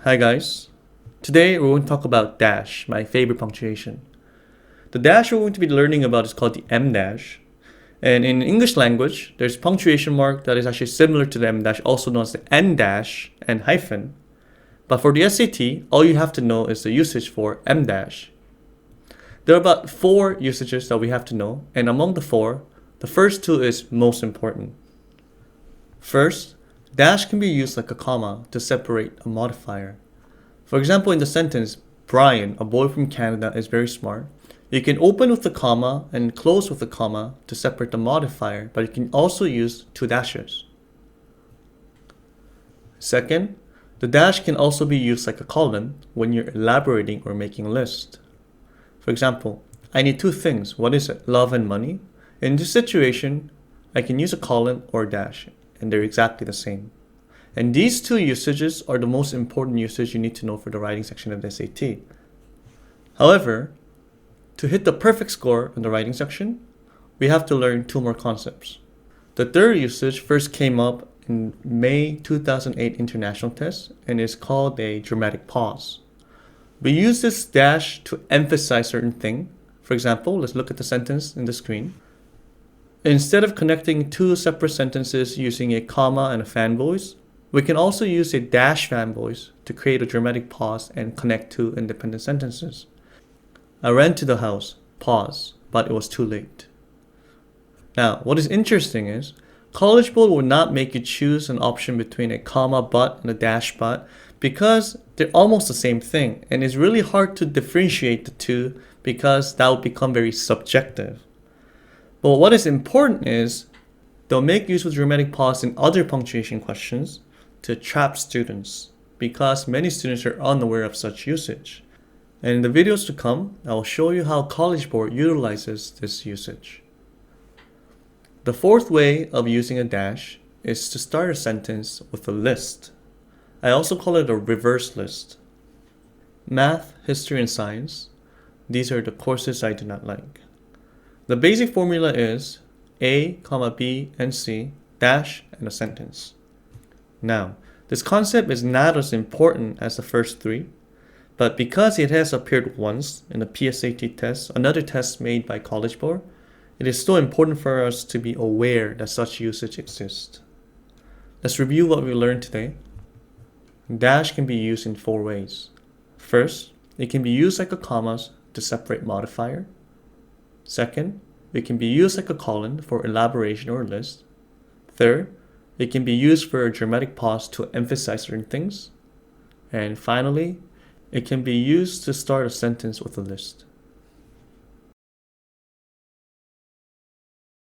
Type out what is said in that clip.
Hi guys. Today we're going to talk about dash, my favorite punctuation. The dash we're going to be learning about is called the M dash. And in English language, there's a punctuation mark that is actually similar to the M dash, also known as the N dash and hyphen. But for the SAT, all you have to know is the usage for M dash. There are about 4 usages that we have to know, and among the 4, the first 2 is most important. First, dash can be used like a comma to separate a modifier. For example, in the sentence, Brian, a boy from Canada, is very smart. You can open with a comma and close with a comma to separate the modifier, but you can also use 2 dashes. Second, the dash can also be used like a colon when you're elaborating or making a list. For example, I need 2 things. What is it? Love and money. In this situation, I can use a colon or a dash, and they're exactly the same. And these 2 usages are the most important usage you need to know for the writing section of the SAT. However, to hit the perfect score in the writing section, we have to learn 2 more concepts. The third usage first came up in May 2008 international test and is called a dramatic pause. We use this dash to emphasize certain thing. For example, let's look at the sentence in the screen. Instead of connecting 2 separate sentences using a comma and a fan voice, we can also use a dash fan voice to create a dramatic pause and connect 2 independent sentences. I ran to the house, pause, but it was too late. Now, what is interesting is, College Board will not make you choose an option between a comma but and a dash but because they're almost the same thing, and it's really hard to differentiate the 2 because that will become very subjective. But what is important is, they'll make use of dramatic pause in other punctuation questions to trap students because many students are unaware of such usage. And in the videos to come, I will show you how College Board utilizes this usage. The fourth way of using a dash is to start a sentence with a list. I also call it a reverse list. Math, history, and science, these are the courses I do not like. The basic formula is A, B, and C, dash, and a sentence. Now, this concept is not as important as the first 3, but because it has appeared once in the PSAT test, another test made by College Board, it is still important for us to be aware that such usage exists. Let's review what we learned today. Dash can be used in 4 ways. First, it can be used like a comma to separate modifier. Second, it can be used like a colon for elaboration or list. Third, it can be used for a dramatic pause to emphasize certain things. And finally, it can be used to start a sentence with a list.